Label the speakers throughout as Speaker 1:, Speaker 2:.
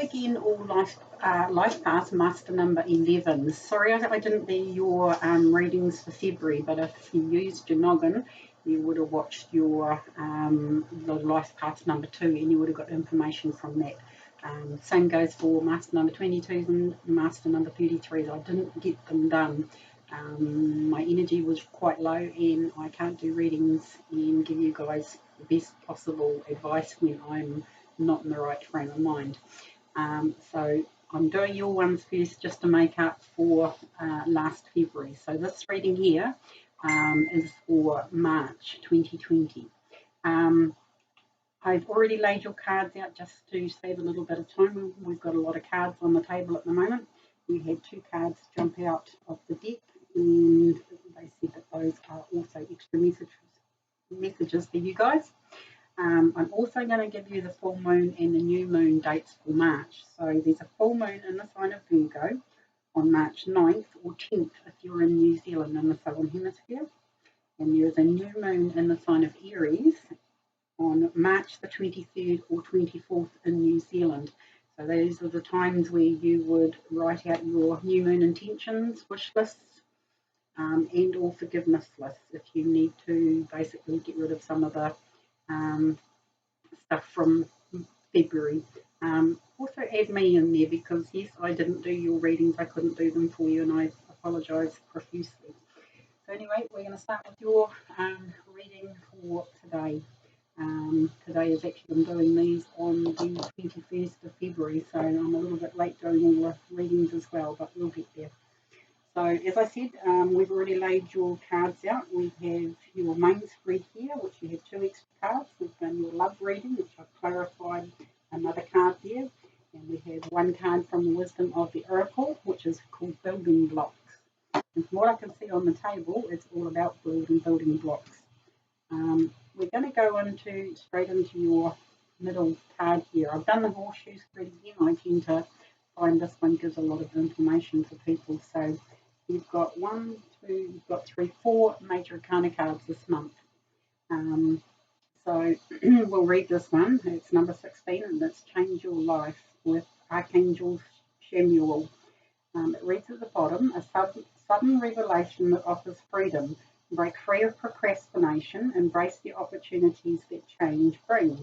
Speaker 1: again, all Life Path Master number 11. Sorry I didn't do your readings for February, but if you used your noggin, you would have watched your the Life Path number 2 and you would have got information from that. Same goes for Master number 22s and Master number 33s. I didn't get them done. My energy was quite low and I can't do readings and give you guys the best possible advice when I'm not in the right frame of mind. So I'm doing your ones first just to make up for last February. So this reading here is for March 2020. I've already laid your cards out just to save a little bit of time. We've got a lot of cards on the table at the moment. We had 2 cards jump out of the deck and they said that those are also extra messages for you guys. I'm also going to give you the full moon and the new moon dates for March. So there's a full moon in the sign of Virgo on March 9th or 10th if you're in New Zealand in the southern hemisphere. And there is a new moon in the sign of Aries on March the 23rd or 24th in New Zealand. So those are the times where you would write out your new moon intentions, wish lists, and or forgiveness lists if you need to basically get rid of some of the stuff from February. Also add me in there because yes, I didn't do your readings, I couldn't do them for you and I apologise profusely. So anyway, we're going to start with your reading for today. Today is actually, I'm doing these on the 21st of February, so I'm a little bit late doing all the readings as well, but we'll get there. So as I said, we've already laid your cards out. We have your main spread here, which you have 2 extra cards. We've done your love reading, which I've clarified another card there. And we have 1 card from the Wisdom of the Oracle, which is called Building Blocks. And from what I can see on the table, it's all about building blocks. We're going to go straight into your middle card here. I've done the horseshoe spread again. I tend to find this one gives a lot of information for people. So you've got 4 major arcana cards this month. So we'll read this one. It's number 16 and it's Change Your Life with Archangel Chamuel. It reads at the bottom, a sudden revelation that offers freedom. Break free of procrastination, embrace the opportunities that change brings.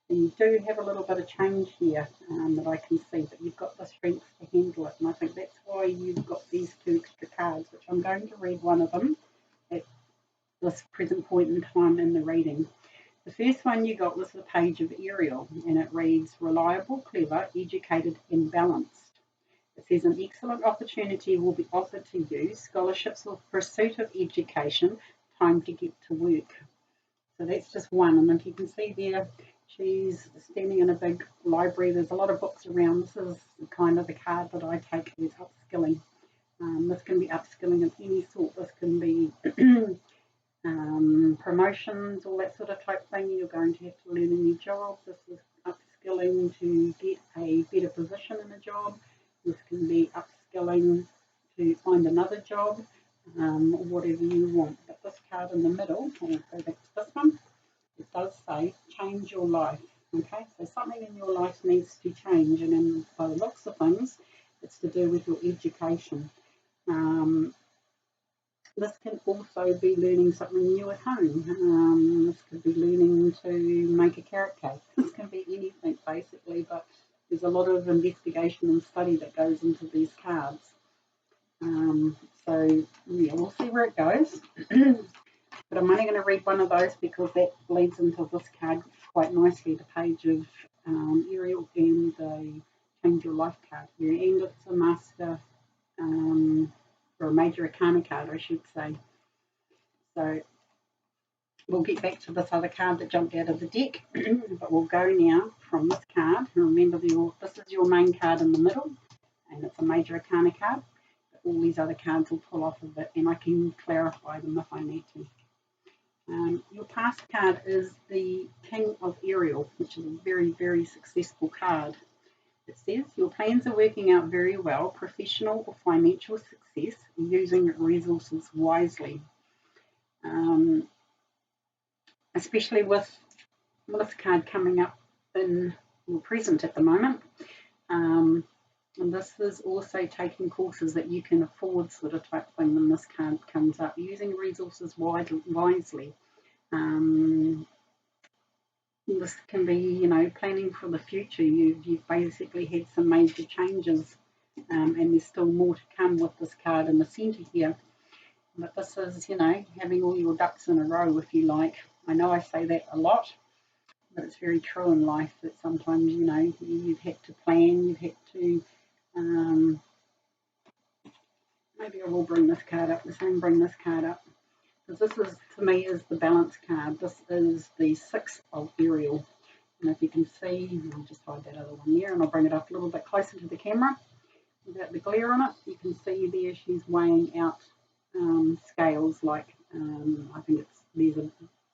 Speaker 1: And you do have a little bit of change here that I can see, but you've got the strength to handle it. And I think that's why you've got these 2 extra cards, which I'm going to read one of them at this present point in time in the reading. The first one you got was the Page of Ariel, and it reads, reliable, clever, educated, and balanced. It says an excellent opportunity will be offered to you, scholarships or pursuit of education, time to get to work. So that's just one, and if you can see there, she's standing in a big library. There's a lot of books around. This is kind of the card that I take as upskilling. This can be upskilling of any sort. This can be promotions, all that sort of type thing. You're going to have to learn a new job. This is upskilling to get a better position in a job. This can be upskilling to find another job, whatever you want. But this card in the middle, I'll go back to this one, it does say, change your life. Okay, so something in your life needs to change, and by the looks of things, it's to do with your education. This can also be learning something new at home. This could be learning to make a carrot cake. This can be anything basically, but there's a lot of investigation and study that goes into these cards. So yeah, we'll see where it goes. But I'm only going to read one of those because that leads into this card quite nicely, the Page of Ariel and the Change Your Life card here. And it's a master, or a major arcana card, I should say. So we'll get back to this other card that jumped out of the deck, but we'll go now from this card. And remember, this is your main card in the middle, and it's a major arcana card. All these other cards will pull off of it, and I can clarify them if I need to. Your past card is the King of Ariel, which is a very, very successful card. It says, your plans are working out very well, professional or financial success, using resources wisely. Especially with this card coming up in your present at the moment. And this is also taking courses that you can afford, sort of type thing, when this card comes up. Using resources wisely. This can be, you know, planning for the future. You've basically had some major changes, and there's still more to come with this card in the centre here. But this is, you know, having all your ducks in a row, if you like. I know I say that a lot, but it's very true in life that sometimes, you know, you've had to plan, you've had to, maybe I will bring this card up, the same bring this card up, because this is, to me, is the balance card. This is the 6 of Ariel. And if you can see, I'll just hide that other one there, and I'll bring it up a little bit closer to the camera without the glare on it. You can see there she's weighing out scales, like I think these are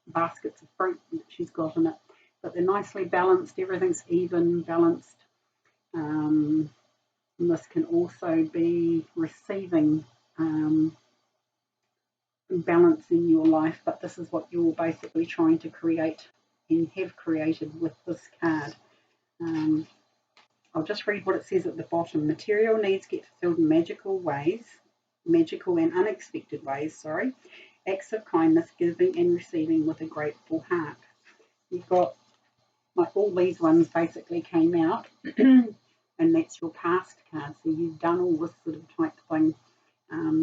Speaker 1: baskets of fruit that she's got in it, but they're nicely balanced. Everything's even, balanced. And this can also be receiving balance in your life, but this is what you're basically trying to create and have created with this card. I'll just read what it says at the bottom. Material needs get fulfilled in magical and unexpected ways, acts of kindness, giving and receiving with a grateful heart. You've got, like, all these ones basically came out, and that's your past card. So you've done all this sort of type thing.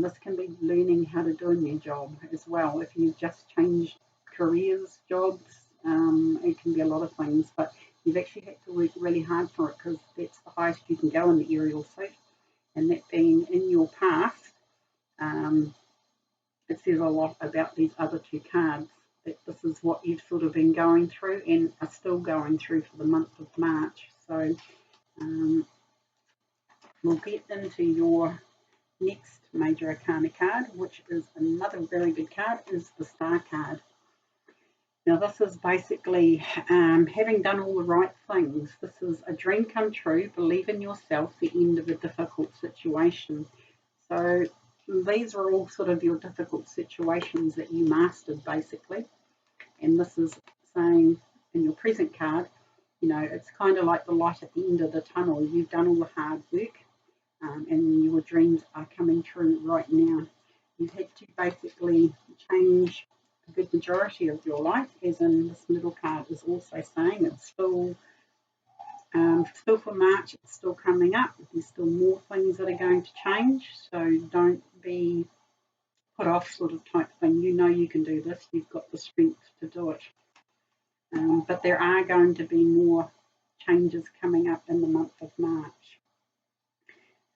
Speaker 1: This can be learning how to do a new job as well. If you've just changed careers, jobs, it can be a lot of things, but you've actually had to work really hard for it, because that's the highest you can go in the Ariel suit. And that being in your past, it says a lot about these other two cards, that this is what you've sort of been going through and are still going through for the month of March. So we'll get into your next major arcana card, which is another very good card, is the Star card. Now this is basically having done all the right things. This is a dream come true, believe in yourself, the end of a difficult situation. So these are all sort of your difficult situations that you mastered, basically. And this is saying in your present card, you know, it's kind of like the light at the end of the tunnel. You've done all the hard work, and your dreams are coming true right now. You've had to basically change a good majority of your life, as in this middle card is also saying it's still for March, it's still coming up. There's still more things that are going to change, so don't be put off, sort of type thing. You know you can do this, you've got the strength to do it. But there are going to be more changes coming up in the month of March.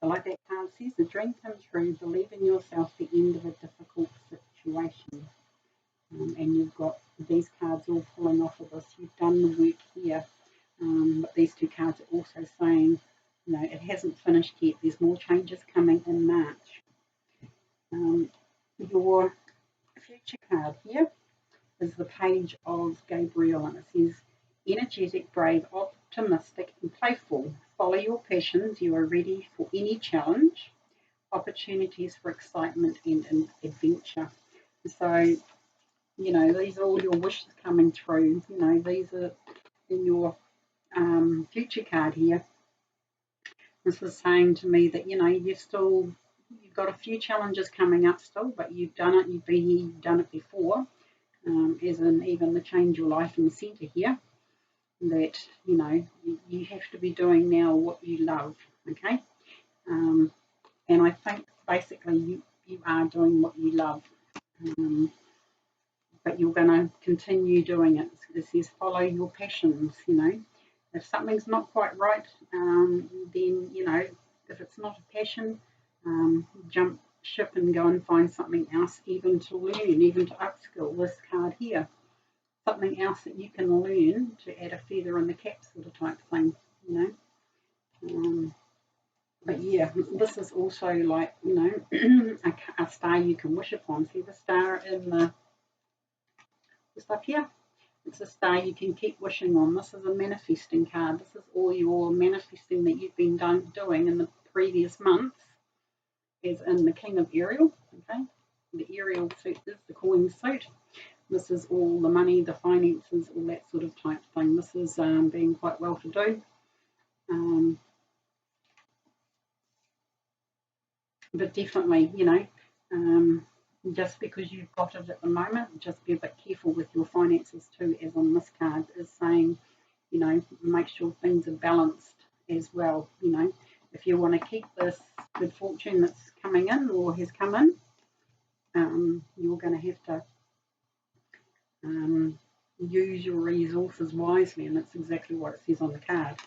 Speaker 1: So like that card says, the dream comes true, believe in yourself, the end of a difficult situation. And you've got these cards all pulling off of this. You've done the work here, but these two cards are also saying, you know, it hasn't finished yet. There's more changes coming in March. Your future card here is the Page of Gabriel, and it says, energetic, brave, optimistic, and playful. Follow your passions. You are ready for any challenge. Opportunities for excitement and adventure. So, you know, these are all your wishes coming through. You know, these are in your future card here. This is saying to me that, you know, you've got a few challenges coming up still, but you've done it. You've been here, you've done it before. As in even the change your life in the centre here. That, you know, you have to be doing now what you love. Okay, and I think basically you are doing what you love. But you're going to continue doing it. It says follow your passions, you know. If something's not quite right, then, you know, if it's not a passion, jump ship and go and find something else, even to learn, even to upskill. This card here, something else that you can learn to add a feather in the cap, sort of type thing, you know. But yeah, this is also like, you know, a star you can wish upon. See the star in the stuff here? It's a star you can keep wishing on. This is a manifesting card. This is all your manifesting that you've been doing in the previous months, as in the King of Ariel. Okay, the Ariel suit is the coin suit. This is all the money, the finances, all that sort of type thing. This is being quite well to do. But definitely, just because you've got it at the moment, just be a bit careful with your finances too, as on this card is saying, make sure things are balanced as well. If you want to keep this good fortune that's coming in or has come in, you're going to have to use your resources wisely, and that's exactly what it says on the card.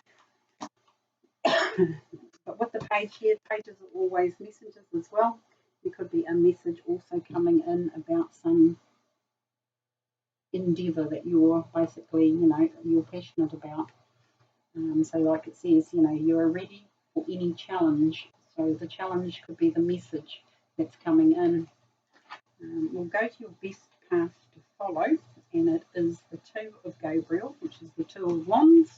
Speaker 1: But with the page here, pages are always messages as well. There could be a message also coming in about some endeavour that you're basically, you're passionate about. So like it says, you're ready for any challenge. So the challenge could be the message that's coming in. We'll go to your best path to follow, and it is the Two of Gabriel, which is the Two of Wands.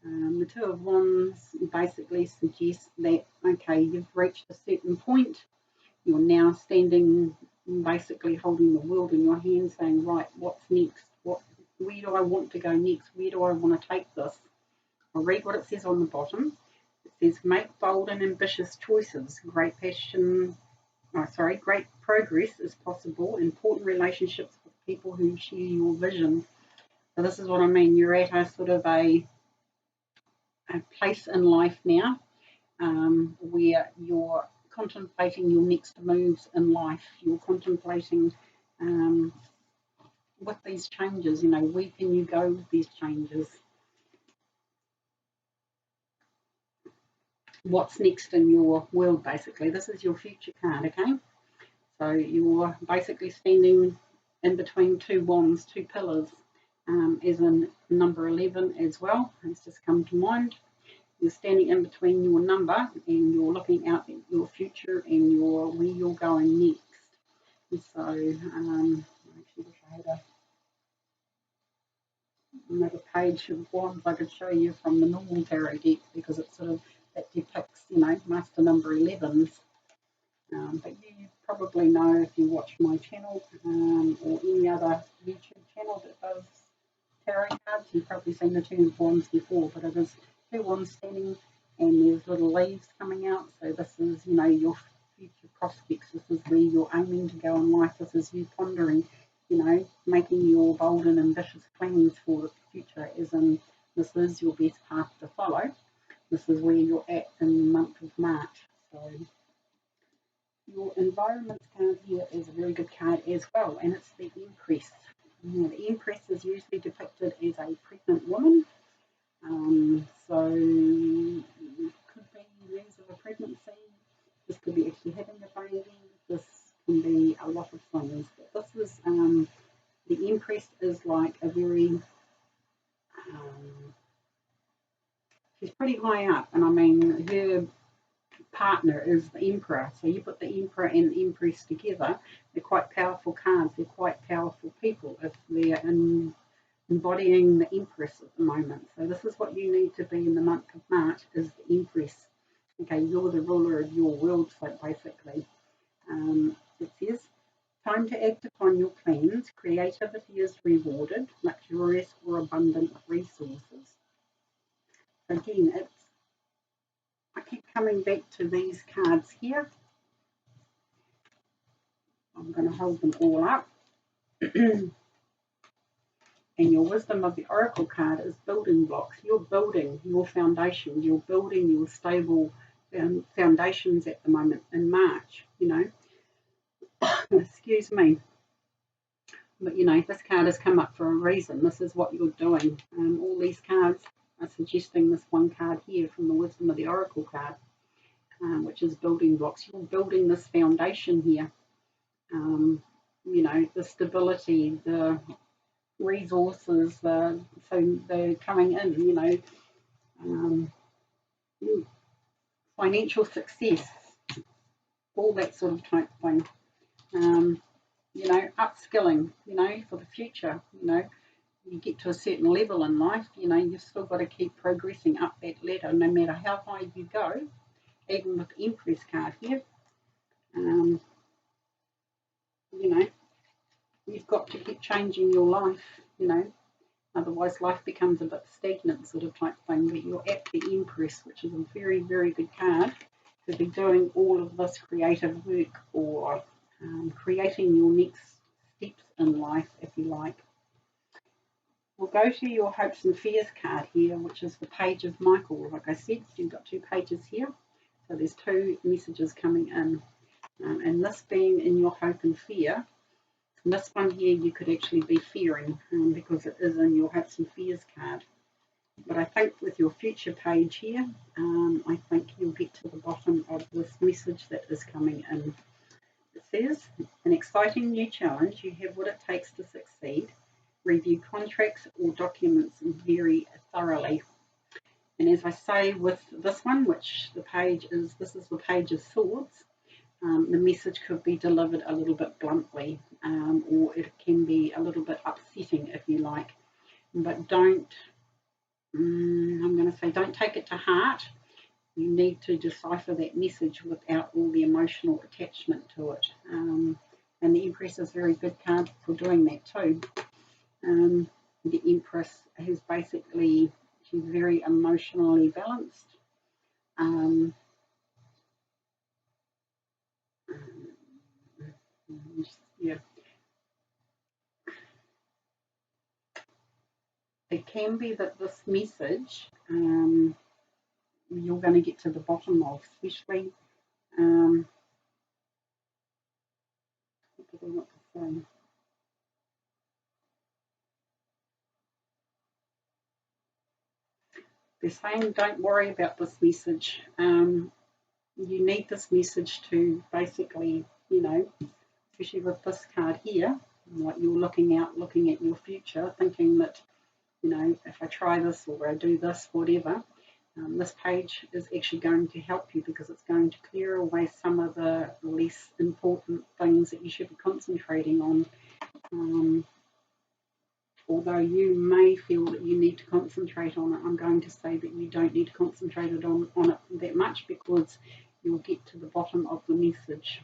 Speaker 1: The Two of Wands basically suggests that, okay, you've reached a certain point. You're now standing, basically holding the world in your hand, saying, right, what's next? Where do I want to go next? Where do I want to take this? I'll read what it says on the bottom. It says, make bold and ambitious choices. Great progress is possible. Important relationships with people who share your vision. So this is what I mean. You're at a sort of a place in life now where you're contemplating your next moves in life. You're contemplating with these changes, where can you go with these changes? What's next in your world, basically. This is your future card, okay? So you're basically standing in between two wands, two pillars, as in number 11 as well. It's just come to mind. You're standing in between your number and you're looking out at your future and where you're going next. And so, I actually wish I had another page of wands I could show you from the normal tarot deck, because it sort of depicts, master number 11s. But you probably know, if you watch my channel or any other YouTube channel that does tarot cards, you've probably seen the Two of Wands before, but it is two wands standing and there's little leaves coming out. So this is, your future prospects. This is where you're aiming to go in life. This is you pondering, making your bold and ambitious plans for the future, as in this is your best path to follow. This is where you're at in the month of March. So your environment card here is a very good card as well, and it's the Empress. The Empress is usually depicted as a pregnant woman. So it could be news of a pregnancy. This could be actually having a baby. This can be a lot of things. But this is the Empress is like a very she's pretty high up, and I mean her partner is the Emperor. So you put the Emperor and the Empress together, they're quite powerful cards. They're quite powerful people if they're embodying the Empress at the moment. So this is what you need to be in the month of March, is the Empress. Okay, you're the ruler of your world, so basically. It says, time to act upon your plans. Creativity is rewarded, luxurious or abundant resources. Again, I keep coming back to these cards here. I'm going to hold them all up. And your wisdom of the oracle card is building blocks. You're building your foundation. You're building your stable foundations at the moment in March, Excuse me. But, this card has come up for a reason. This is what you're doing. All these cards are suggesting this one card here from the wisdom of the oracle card, which is building blocks. You're building this foundation here. The stability, the resources, so they're coming in, financial success, all that sort of type thing. Upskilling, for the future, you get to a certain level in life, you've still got to keep progressing up that ladder no matter how high you go, even with the Empress card here. You've got to keep changing your life, otherwise life becomes a bit stagnant sort of type thing. But you're at the Empress, which is a very, very good card to be doing all of this creative work, or creating your next steps in life, if you like. We'll go to your hopes and fears card here, which is the page of Michael. Like I said, you've got 2 pages here, so there's 2 messages coming in, and this being in your hope and fear. And this one here you could actually be fearing, because it is in your hopes and fears card. But I think with your future page here, I think you'll get to the bottom of this message that is coming in. It says, an exciting new challenge. You have what it takes to succeed. Review contracts or documents very thoroughly. And as I say with this one, which this is the Page of Swords, the message could be delivered a little bit bluntly, or it can be a little bit upsetting, if you like. But don't take it to heart. You need to decipher that message without all the emotional attachment to it. And the Empress is a very good card for doing that too. The Empress has basically, she's very emotionally balanced. Yeah. It can be that this message you're going to get to the bottom of, especially what do they want to say? They're saying don't worry about this message. You need this message to basically, especially with this card here, like you're looking at your future, thinking that, if I try this or I do this, whatever, this page is actually going to help you, because it's going to clear away some of the less important things that you should be concentrating on. Although you may feel that you need to concentrate on it, I'm going to say that you don't need to concentrate on it that much, because you'll get to the bottom of the message.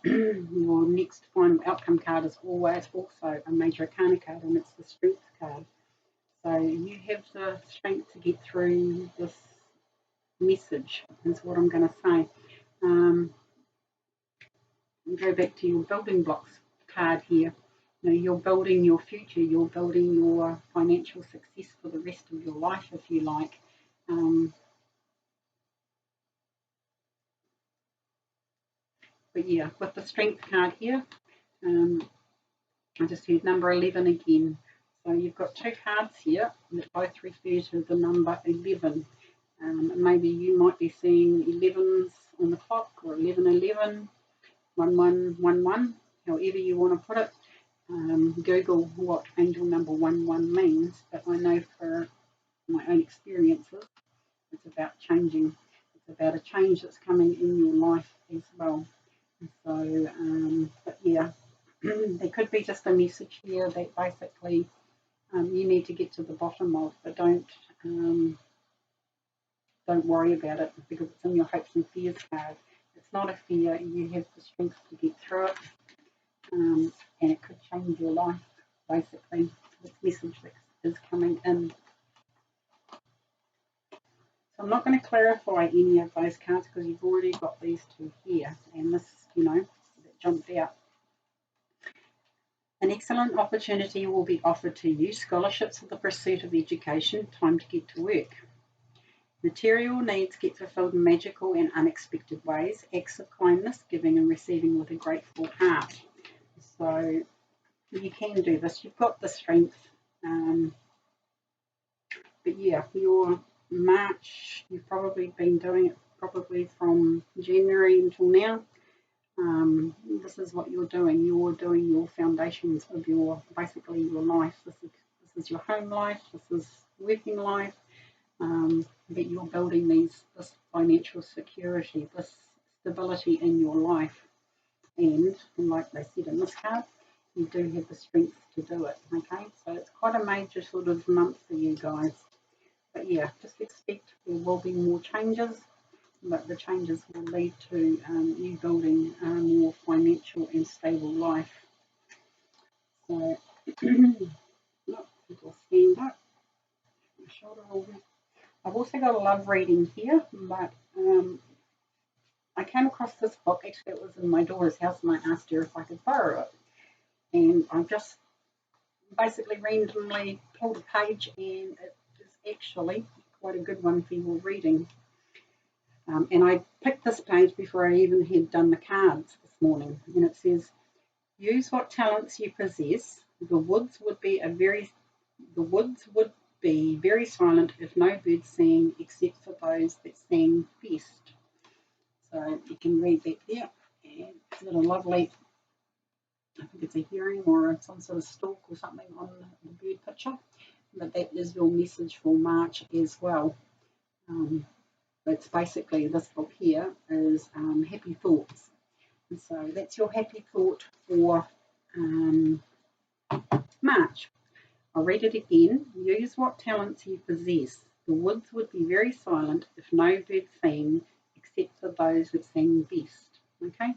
Speaker 1: Your next final outcome card is always also a major arcana card, and it's the Strength card. So you have the strength to get through this message, is what I'm going to say. Go back to your building blocks card here. You're building your future, you're building your financial success for the rest of your life, if you like. But yeah, with the Strength card here, I just heard number 11 again. So you've got 2 cards here that both refer to the number 11. Maybe you might be seeing 11s on the clock, or 1111, 1111, however you want to put it. Google what angel number 11 means, but I know for my own experiences, it's about changing. It's about a change that's coming in your life as well. So, but yeah, there could be just a message here that basically you need to get to the bottom of, but don't worry about it, because it's in your hopes and fears card. It's not a fear. You have the strength to get through it, and it could change your life, basically, this message that is coming in. So I'm not going to clarify any of those cards, because you've already got these 2 here, and this, that jumped out. An excellent opportunity will be offered to you. Scholarships for the pursuit of education. Time to get to work. Material needs get fulfilled in magical and unexpected ways. Acts of kindness, giving and receiving with a grateful heart. So you can do this. You've got the strength. But yeah, your March, you've probably been doing it probably from January until now. This is what you're doing. You're doing your foundations of basically your life. This is your home life. This is working life. But you're building this financial security, this stability in your life. And like they said in this card, you do have the strength to do it. Okay, so it's quite a major sort of month for you guys. But yeah, just expect there will be more changes, but the changes will lead to you building a more financial and stable life. So, look, people stand up. My shoulder all weak. I've also got a love reading here, but I came across this book. Actually, it was in my daughter's house, and I asked her if I could borrow it. And I just basically randomly pulled a page, and it is actually quite a good one for your reading. And I picked this page before I even had done the cards this morning, and it says, "Use what talents you possess. The woods would be very silent if no birds sang except for those that sang best." So you can read that there. And it's got a lovely, I think it's a heron or some sort of stalk or something on the bird picture. But that is your message for March as well. It's basically, this book here is Happy Thoughts. And so that's your happy thought for March. I'll read it again. Use what talents you possess. The woods would be very silent if no bird sang except for those that sang best. Okay?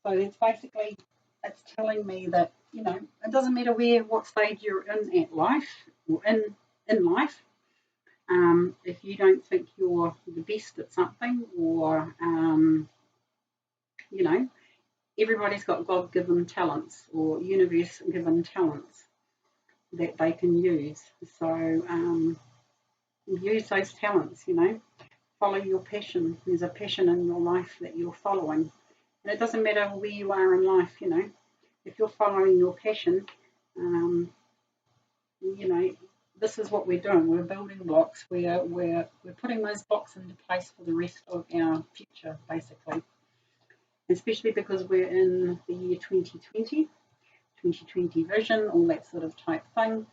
Speaker 1: So that's basically, it's telling me that, you know, it doesn't matter what stage you're in at life or in life. If you don't think you're the best at something, or you know, everybody's got God-given talents or universe-given talents that they can use. So use those talents, you know, follow your passion. There's a passion in your life that you're following. And it doesn't matter where you are in life, you know, if you're following your passion, you know, this is what we're doing. We're building blocks. We're putting those blocks into place for the rest of our future, basically. Especially because we're in the year 2020 vision, all that sort of type thing.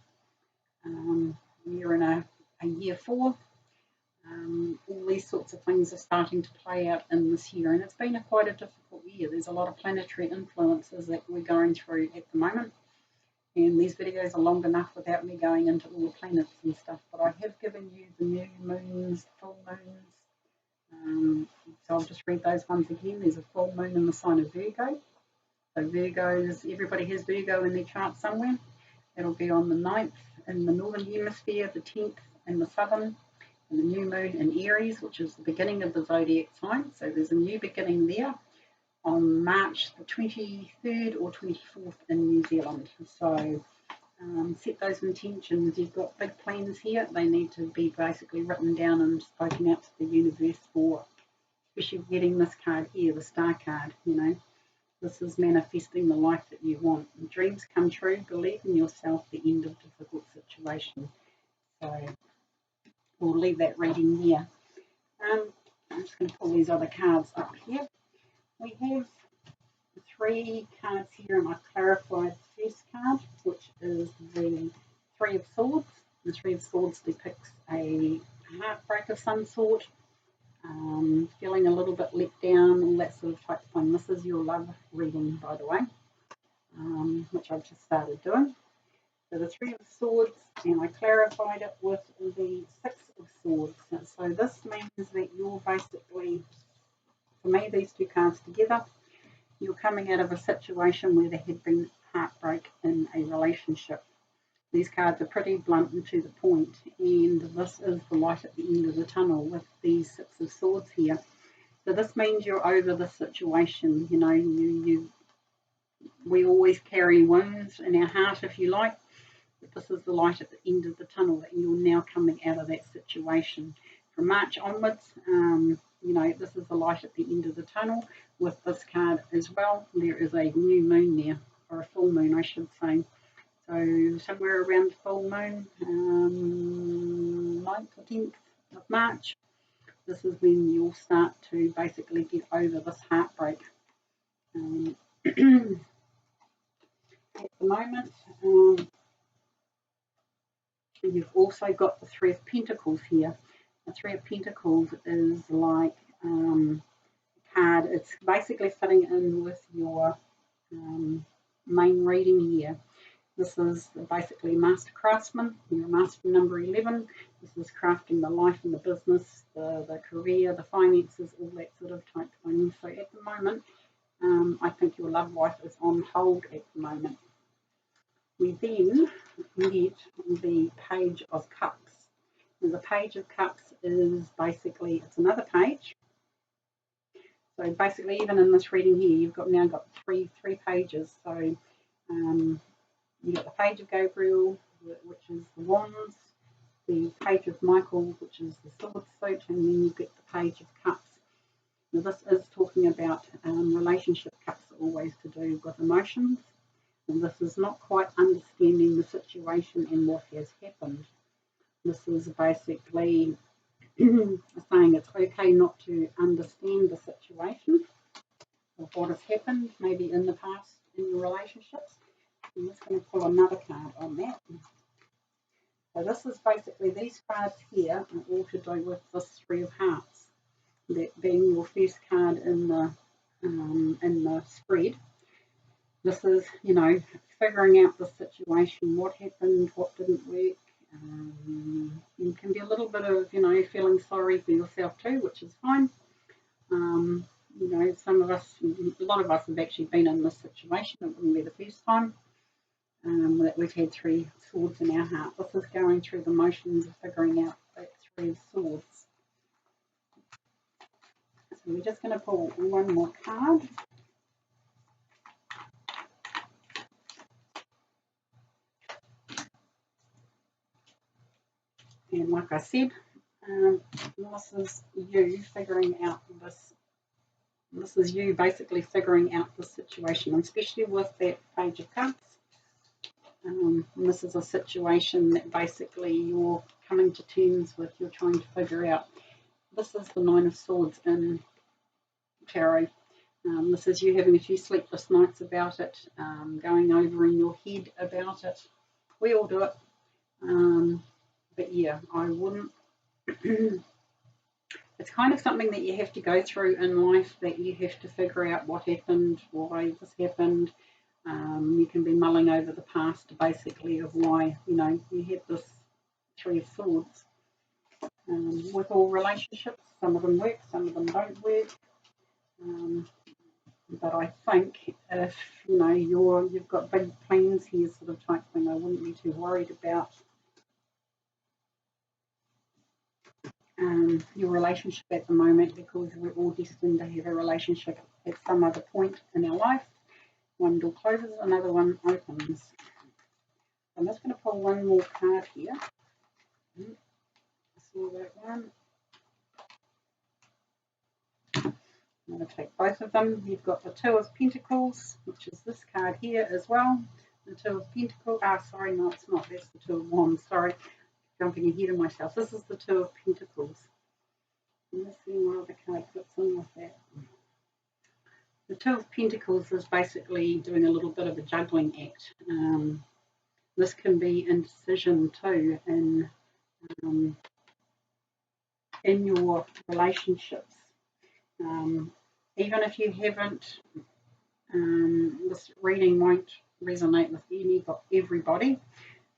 Speaker 1: We're in a year 4. All these sorts of things are starting to play out in this year, and it's been quite a difficult year. There's a lot of planetary influences that we're going through at the moment, and these videos are long enough without me going into all the planets and stuff, but I have given you the new moons, full moons, so I'll just read those ones again. There's a full moon in the sign of Virgo. So Virgos, everybody has Virgo in their chart somewhere. It'll be on the 9th in the northern hemisphere, the 10th in the southern, and the new moon in Aries, which is the beginning of the zodiac sign. So there's a new beginning there on March the 23rd or 24th in New Zealand. So set those intentions. You've got big plans here. They need to be basically written down and spoken out to the universe for, especially getting this card here, the star card, you know. This is manifesting the life that you want. Dreams come true. Believe in yourself. The end of difficult situations. So we'll leave that reading here. I'm just going to pull these other cards up here. We have 3 cards here, and I've clarified the first card, which is the 3 of Swords. The 3 of Swords depicts a heartbreak of some sort, feeling a little bit let down, all that sort of type of thing. This is your love reading, by the way, which I've just started doing. So the 3 of Swords, and I clarified it with the 6 of Swords. So this means that you're basically, for me, these 2 cards together, you're coming out of a situation where there had been heartbreak in a relationship. These cards are pretty blunt and to the point, and this is the light at the end of the tunnel with these 6 of Swords here. So this means you're over the situation. You know, we always carry wounds in our heart, if you like, but this is the light at the end of the tunnel, that you're now coming out of that situation. From March onwards, you know, this is the light at the end of the tunnel. With this card as well, there is a new moon there, or a full moon, I should say. So somewhere around the full moon, 9th or 10th of March, this is when you'll start to basically get over this heartbreak. At the moment, you've also got the 3 of Pentacles here. The 3 of Pentacles is like a card. It's basically fitting in with your main reading here. This is basically Master Craftsman. You're a Master number 11. This is crafting the life and the business, the career, the finances, all that sort of type thing. So at the moment, I think your love life is on hold at the moment. We then get the Page of Cups. The Page of Cups is basically, it's another page. So basically, even in this reading here, you've now got three pages. So you've got the Page of Gabriel, which is the Wands, the Page of Michael, which is the Sword suit, and then you get the Page of Cups. Now this is talking about relationship. Cups are always to do with emotions, and this is not quite understanding the situation and what has happened. This is basically saying it's okay not to understand the situation of what has happened, maybe in the past in your relationships. I'm just going to pull another card on that. So this is basically, these cards here are all to do with this Three of Hearts, that being your first card in the spread. This is, you know, figuring out the situation, what happened, what didn't work. It can be a little bit of, you know, feeling sorry for yourself too, which is fine. You know, a lot of us have actually been in this situation. It wouldn't be the first time that we've had Three Swords in our heart. This is going through the motions of figuring out that Three of Swords. So we're just going to pull one more card. And like I said, this is you figuring out this. This is you basically figuring out the situation, and especially with that Page of Cups. This is a situation that basically you're coming to terms with, you're trying to figure out. This is the Nine of Swords in tarot. This is you having a few sleepless nights about it, going over in your head about it. We all do it. But yeah, I wouldn't. It's kind of something that you have to go through in life, that you have to figure out what happened, why this happened. You can be mulling over the past, basically, of why, you know, you had this Three of Swords. With all relationships, some of them work, some of them don't work. But I think if, you know, you've got big plans here, sort of type thing, I wouldn't be too worried about your relationship at the moment, because we're all destined to have a relationship at some other point in our life. One door closes, another one opens. I'm just going to pull one more card here. I saw that one. I'm going to take both of them. You've got the Two of Pentacles, which is this card here as well. The Two of Pentacles. Sorry, no, it's not. That's the Two of Wands. Sorry, jumping ahead of myself. This is the Two of Pentacles. Let's see what other card fits in with that. The Two of Pentacles is basically doing a little bit of a juggling act. This can be indecision too in your relationships. Even if you haven't, this reading won't resonate with everybody.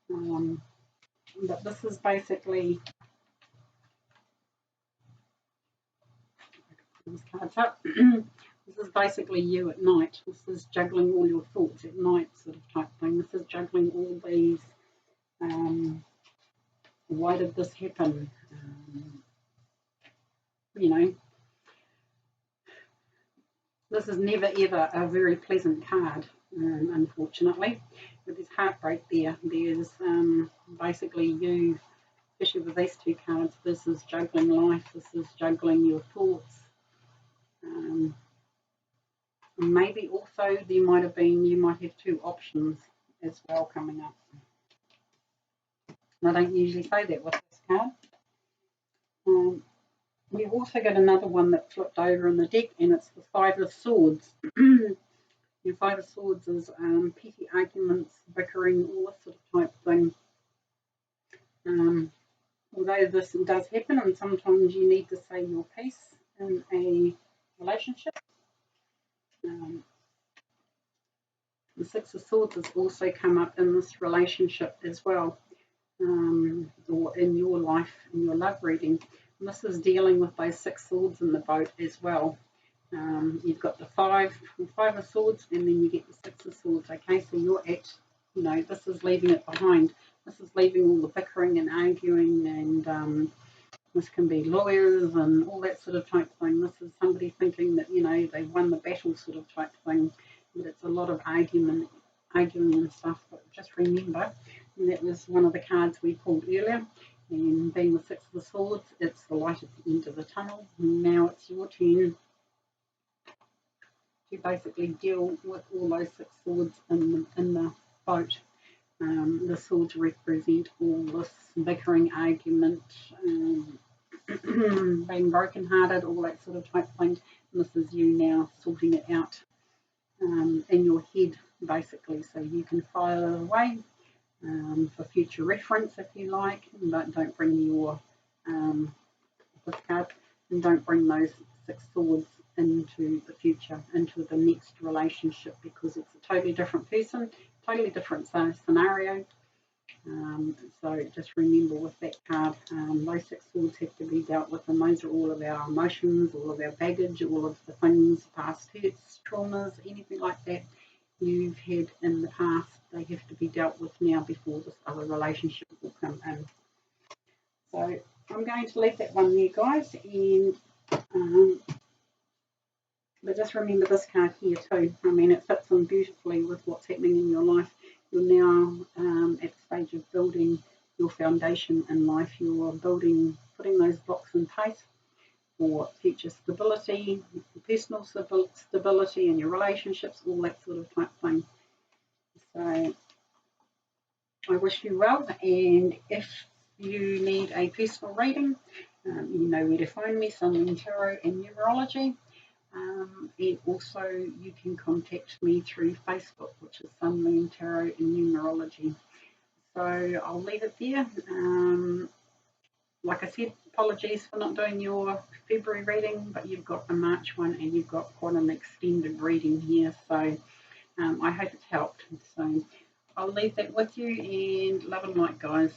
Speaker 1: But this is basically, these cards up. This is basically you at night. This is juggling all your thoughts at night, sort of type thing. This is juggling all these, why did this happen? You know, this is never ever a very pleasant card, unfortunately. With this heartbreak there, there's basically you, especially with these two cards, this is juggling life, this is juggling your thoughts. Maybe also you might have two options as well coming up. And I don't usually say that with this card. We've also got another one that flipped over in the deck, and it's the Five of Swords. Your Five of Swords is petty arguments, bickering, all this sort of type thing. Although this does happen, and sometimes you need to say your piece in a relationship. The Six of Swords has also come up in this relationship as well, or in your life, in your love reading. And this is dealing with those Six Swords in the boat as well. You've got the Five of Swords, and then you get the Six of Swords. Okay, so you're at, you know, this is leaving it behind. this is leaving all the bickering and arguing, and this can be lawyers and all that sort of type thing. This is somebody thinking that, you know, they won the battle sort of type thing. But it's a lot of arguing and stuff. But just remember, and that was one of the cards we pulled earlier. And being the Six of the Swords, it's the light at the end of the tunnel. And now it's your turn to basically deal with all those six swords in the boat. The swords represent all this bickering, argument, being brokenhearted, all that sort of type thing. And this is you now sorting it out in your head, basically, so you can file it away for future reference if you like, but don't bring your this card, and don't bring those six swords into the future, into the next relationship, because it's a totally different person, totally different scenario. So just remember with that card, those six swords have to be dealt with, and those are all of our emotions, all of our baggage, all of the things, past hurts, traumas, anything like that you've had in the past. They have to be dealt with now before this other relationship will come in. So I'm going to leave that one there, guys, and but just remember this card here too. I mean, it fits in beautifully with what's happening in your life. You're now at the stage of building your foundation in life. You're putting those blocks in place for future stability, personal stability in your relationships, all that sort of type thing. So I wish you well, and if you need a personal reading, you know where to find me, Sunmoon Tarot and Numerology. And also you can contact me through Facebook, which is Sunmoon Tarot and Numerology. So I'll leave it there. Like I said, apologies for not doing your February reading, but you've got a March one and you've got quite an extended reading here. So I hope it's helped. So I'll leave that with you, and love and light, guys.